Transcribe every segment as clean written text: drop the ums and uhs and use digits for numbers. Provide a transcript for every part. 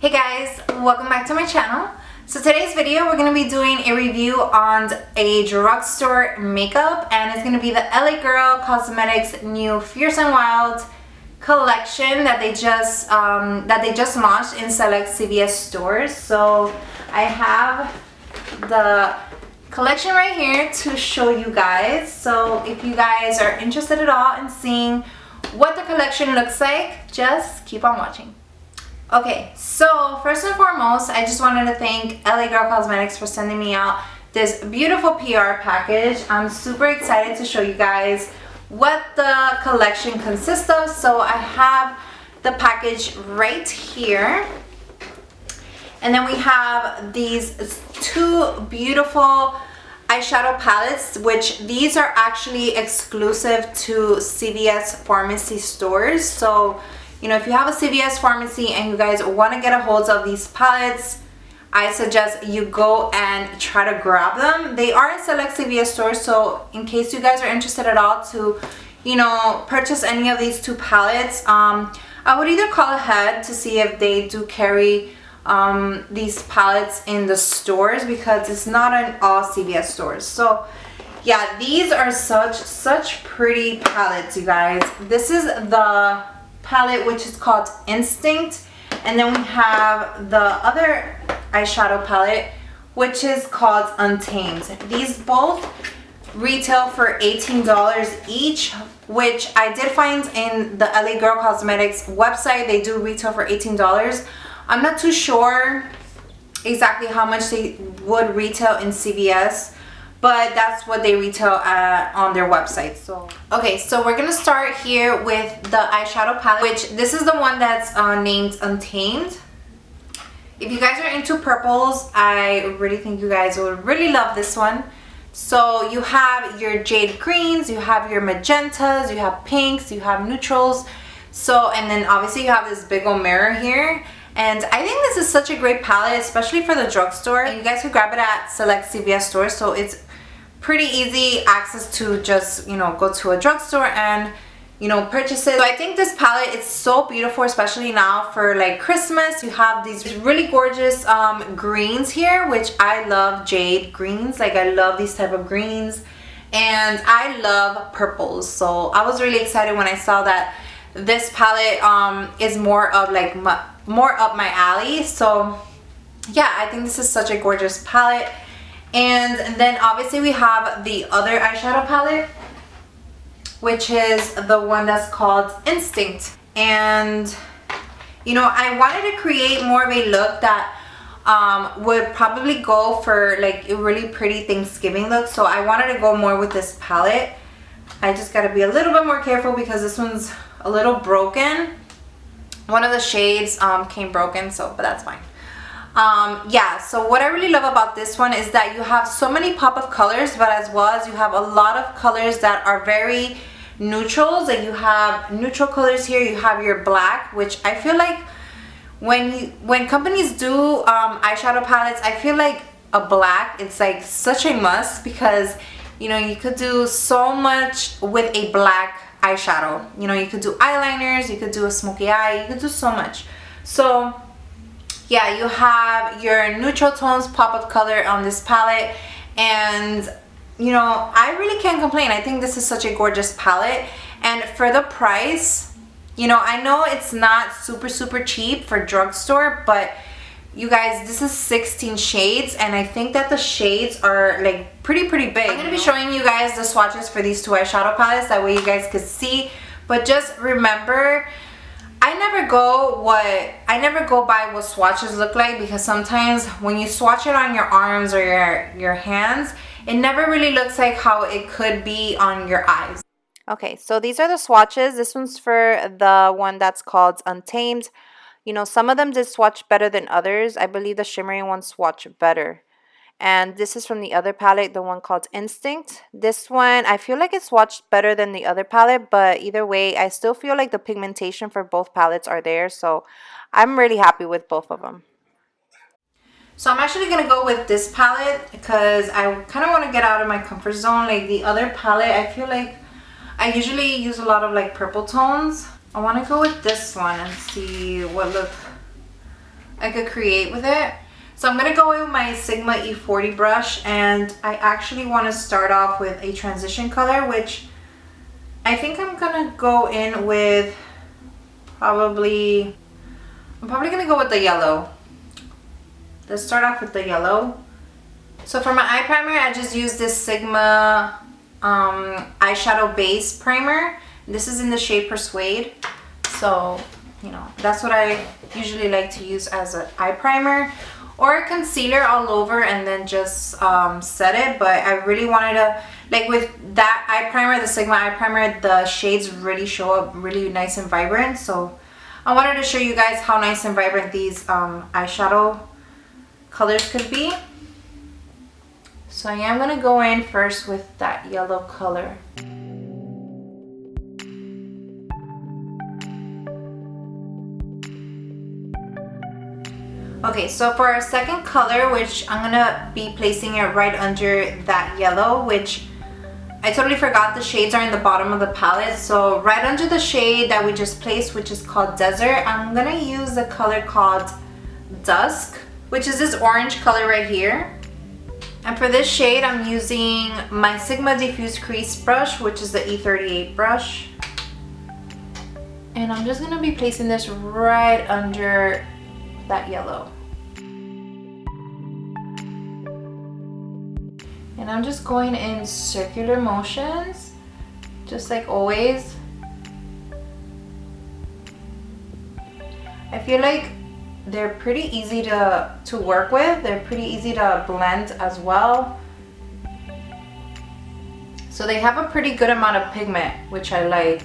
Hey guys, welcome back to my channel. So today's video we're going to be doing a review on a drugstore makeup, and it's going to be the l.a.girl Cosmetics new Fierce and Wild collection that they just launched in select CVS stores. So I have the collection right here to show you guys. So if you guys are interested at all in seeing what the collection looks like, just keep on watching. Okay, so first and foremost, I just wanted to thank l.a.girl Cosmetics for sending me out this beautiful PR package. I'm super excited to show you guys what the collection consists of. So I have the package right here. And then we have these two beautiful eyeshadow palettes, which these are actually exclusive to CVS pharmacy stores. So you know, if you have a CVS pharmacy and you guys want to get a hold of these palettes, I suggest you go and try to grab them. They are in select CVS stores, so in case you guys are interested at all to, you know, purchase any of these two palettes, I would either call ahead to see if they do carry these palettes in the stores, because it's not in all CVS stores. So yeah, these are such pretty palettes, you guys. This is the palette which is called Instinct, and then we have the other eyeshadow palette which is called Untamed. These both retail for $18 each, which I did find in the l.a.girl Cosmetics website. They do retail for $18. I'm not too sure exactly how much they would retail in CVS, but that's what they retail on their website. So okay, so we're gonna start here with the eyeshadow palette, which this is the one that's named Untamed. If you guys are into purples, I really think you guys would really love this one. So you have your jade greens, you have your magentas, you have pinks, you have neutrals. So, and then obviously you have this big old mirror here. And I think this is such a great palette, especially for the drugstore. And you guys can grab it at select CVS stores, so it's pretty easy access to just, you know, go to a drugstore and, you know, purchase it. So I think this palette is so beautiful, especially now for like Christmas. You have these really gorgeous greens here, which I love jade greens. Like, I love these type of greens, and I love purples. So I was really excited when I saw that this palette is more of like more up my alley. So yeah, I think this is such a gorgeous palette. And then obviously we have the other eyeshadow palette, which is the one that's called Instinct. And you know, I wanted to create more of a look that would probably go for like a really pretty Thanksgiving look. So I wanted to go more with this palette. I just got to be a little bit more careful because this one's a little broken. One of the shades came broken, so but that's fine. Yeah, so what I really love about this one is that you have so many pop of colors, but as well as you have a lot of colors that are very neutrals. Like, you have neutral colors here, you have your black, which I feel like when companies do eyeshadow palettes, I feel like a black, it's like such a must, because you know, you could do so much with a black eyeshadow. You know, you could do eyeliners, you could do a smoky eye, you could do so much. So yeah, you have your neutral tones pop of color on this palette, and you know, I really can't complain. I think this is such a gorgeous palette, and for the price, you know, I know it's not super cheap for drugstore, but you guys, this is 16 shades, and I think that the shades are like pretty big. I'm gonna be showing you guys the swatches for these two eyeshadow palettes, that way you guys could see. But just remember, I never go by what swatches look like, because sometimes when you swatch it on your arms or your hands, it never really looks like how it could be on your eyes. Okay, so these are the swatches. This one's for the one that's called Untamed. You know, some of them did swatch better than others. I believe the shimmery one swatched better. And this is from the other palette, the one called Instinct. This one, I feel like it swatched better than the other palette, but either way, I still feel like the pigmentation for both palettes are there. So I'm really happy with both of them. So I'm actually going to go with this palette because I kind of want to get out of my comfort zone. Like the other palette, I feel like I usually use a lot of like purple tones. I want to go with this one and see what look I could create with it. So I'm gonna go in with my Sigma E40 brush, and I actually want to start off with a transition color, which I think I'm gonna go in with I'm probably gonna go with the yellow. Let's start off with the yellow. So for my eye primer, I just use this Sigma eyeshadow base primer. This is in the shade Persuade. So, you know, that's what I usually like to use as an eye primer, or a concealer all over and then just set it. But I really wanted to, like with that eye primer, the Sigma eye primer, the shades really show up really nice and vibrant. So I wanted to show you guys how nice and vibrant these eyeshadow colors could be. So I am gonna go in first with that yellow color. Okay, so for our second color, which I'm gonna be placing it right under that yellow, which I totally forgot the shades are in the bottom of the palette. So right under the shade that we just placed, which is called Desert, I'm gonna use the color called Dusk, which is this orange color right here. And for this shade, I'm using my Sigma Diffuse Crease brush, which is the E38 brush. And I'm just gonna be placing this right under that yellow. And I'm just going in circular motions, just like always. I feel like they're pretty easy to work with. They're pretty easy to blend as well. So they have a pretty good amount of pigment, which I like.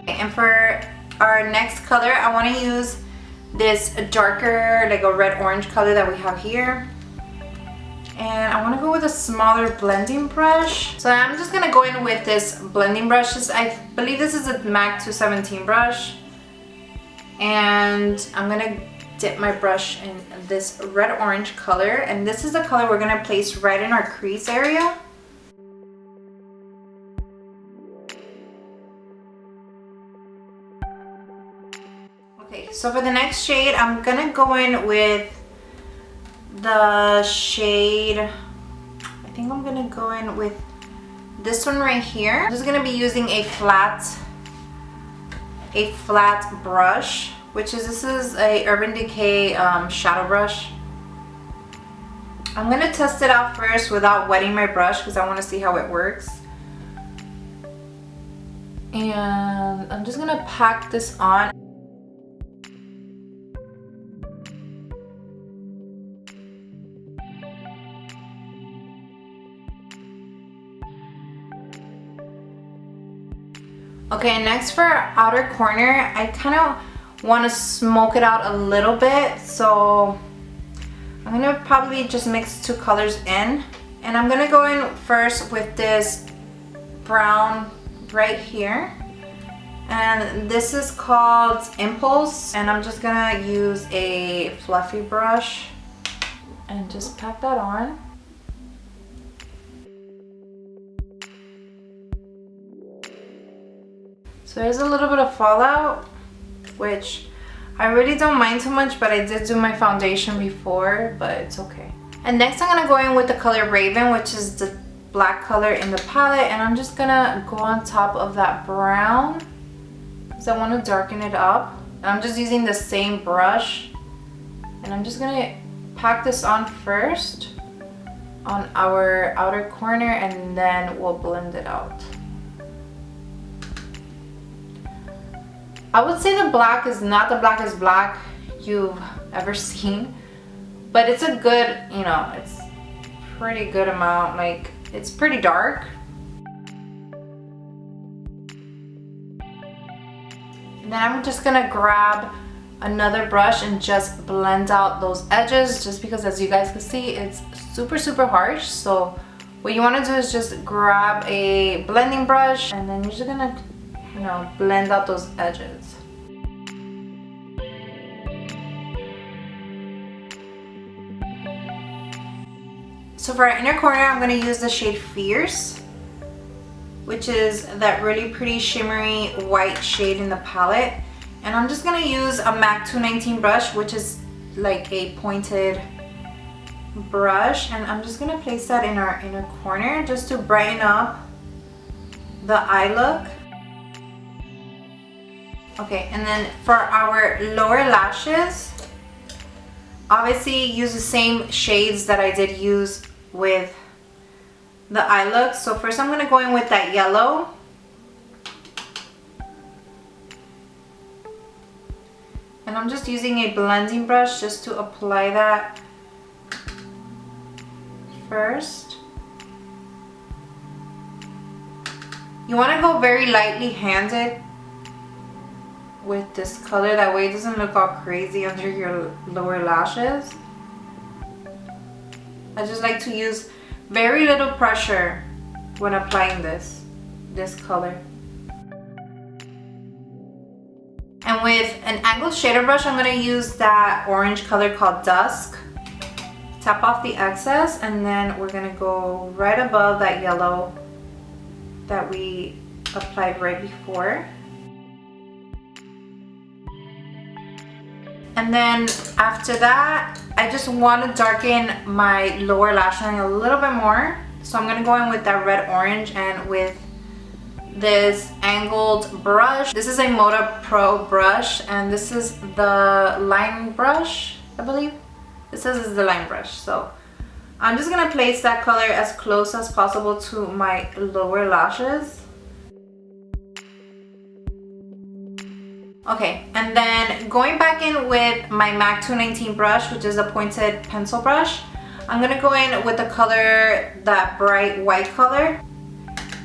And for our next color, I want to use this darker, like a red-orange color that we have here. And I want to go with a smaller blending brush. So I'm just going to go in with this blending brush. I believe this is a MAC 217 brush. And I'm going to dip my brush in this red-orange color. And this is the color we're going to place right in our crease area. Okay, so for the next shade, I'm going to go in with the shade, I think I'm gonna go in with this one right here. I'm just gonna be using a flat brush, this is a Urban Decay shadow brush. I'm gonna test it out first without wetting my brush because I want to see how it works. And I'm just gonna pack this on. Okay, next for our outer corner, I kind of want to smoke it out a little bit, so I'm gonna probably just mix two colors in, and I'm gonna go in first with this brown right here, and this is called Impulse, and I'm just gonna use a fluffy brush and just pack that on. So there's a little bit of fallout, which I really don't mind too much, but I did do my foundation before, but it's okay. And next I'm gonna go in with the color Raven, which is the black color in the palette, and I'm just gonna go on top of that brown because I want to darken it up. And I'm just using the same brush, and I'm just gonna pack this on first on our outer corner, and then we'll blend it out. I would say the black is not the blackest black you've ever seen, but it's a good, you know, it's pretty good amount, like it's pretty dark. And then I'm just gonna grab another brush and just blend out those edges, just because as you guys can see, it's super harsh. So what you wanna do is just grab a blending brush, and then you're just gonna, you know, blend out those edges. So for our inner corner, I'm going to use the shade Fierce, which is that really pretty shimmery white shade in the palette. And I'm just gonna use a MAC 219 brush, which is like a pointed brush, and I'm just gonna place that in our inner corner just to brighten up the eye look. Okay, and then for our lower lashes, obviously use the same shades that I did use with the eye look. So first I'm gonna go in with that yellow. And I'm just using a blending brush just to apply that first. You want to go very lightly handed with this color, that way it doesn't look all crazy under your lower lashes. I just like to use very little pressure when applying this color. And with an angled shader brush, I'm going to use that orange color called Dusk. Tap off the excess, and then we're going to go right above that yellow that we applied right before. And then after that, I just want to darken my lower lash line a little bit more. So I'm going to go in with that red orange and with this angled brush. This is a Moda Pro brush, and this is the line brush, I believe. It says it's the line brush. So I'm just going to place that color as close as possible to my lower lashes. Okay, and then going back in with my MAC 219 brush, which is a pointed pencil brush, I'm gonna go in with the color, that bright white color.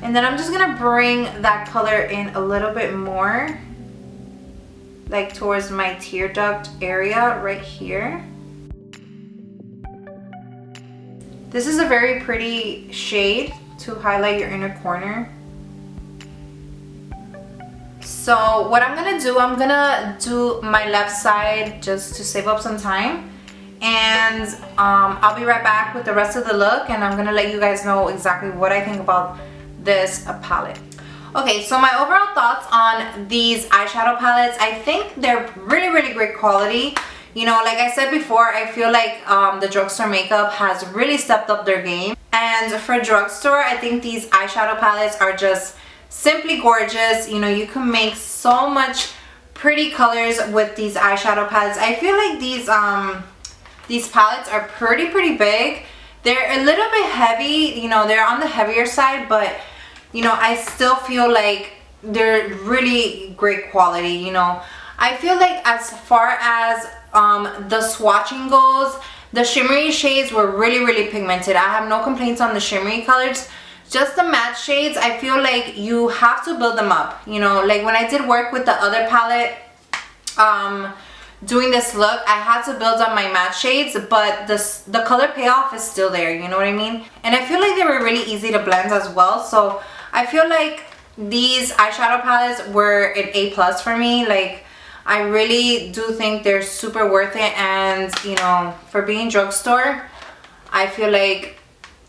And then I'm just gonna bring that color in a little bit more, like towards my tear duct area right here. This is a very pretty shade to highlight your inner corner. So what I'm gonna do my left side just to save up some time, and I'll be right back with the rest of the look, and I'm gonna let you guys know exactly what I think about this palette. Okay, so my overall thoughts on these eyeshadow palettes, I think they're really great quality. You know, like I said before, I feel like the drugstore makeup has really stepped up their game, and for drugstore, I think these eyeshadow palettes are just simply gorgeous. You know, you can make so much pretty colors with these eyeshadow palettes. I feel like these palettes are pretty big. They're a little bit heavy, you know, they're on the heavier side, but you know, I still feel like they're really great quality. You know, I feel like as far as the swatching goes, the shimmery shades were really pigmented. I have no complaints on the shimmery colors. Just the matte shades, I feel like you have to build them up. You know, like when I did work with the other palette, doing this look, I had to build up my matte shades, but the color payoff is still there, you know what I mean? And I feel like they were really easy to blend as well. So I feel like these eyeshadow palettes were an A+ for me. Like, I really do think they're super worth it, and you know, for being drugstore, I feel like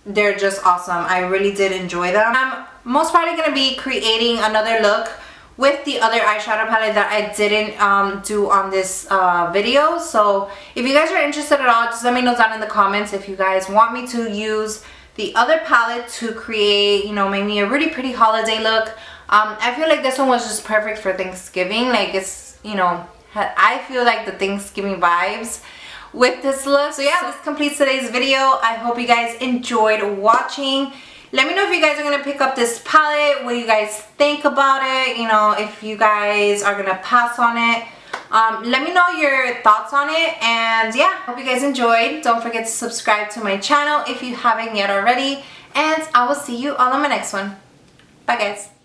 they're just awesome. I really did enjoy them. I'm most probably going to be creating another look with the other eyeshadow palette that I didn't do on this video. So if you guys are interested at all, just let me know down in the comments if you guys want me to use the other palette to create, you know, maybe a really pretty holiday look. I feel like this one was just perfect for Thanksgiving. Like, it's, you know, I feel like the Thanksgiving vibes with this look. So yeah, this completes today's video. I hope you guys enjoyed watching. Let me know if you guys are going to pick up this palette, what you guys think about it, you know, if you guys are going to pass on it. Let me know your thoughts on it, and yeah, hope you guys enjoyed. Don't forget to subscribe to my channel if you haven't yet already, and I will see you all on my next one. Bye guys.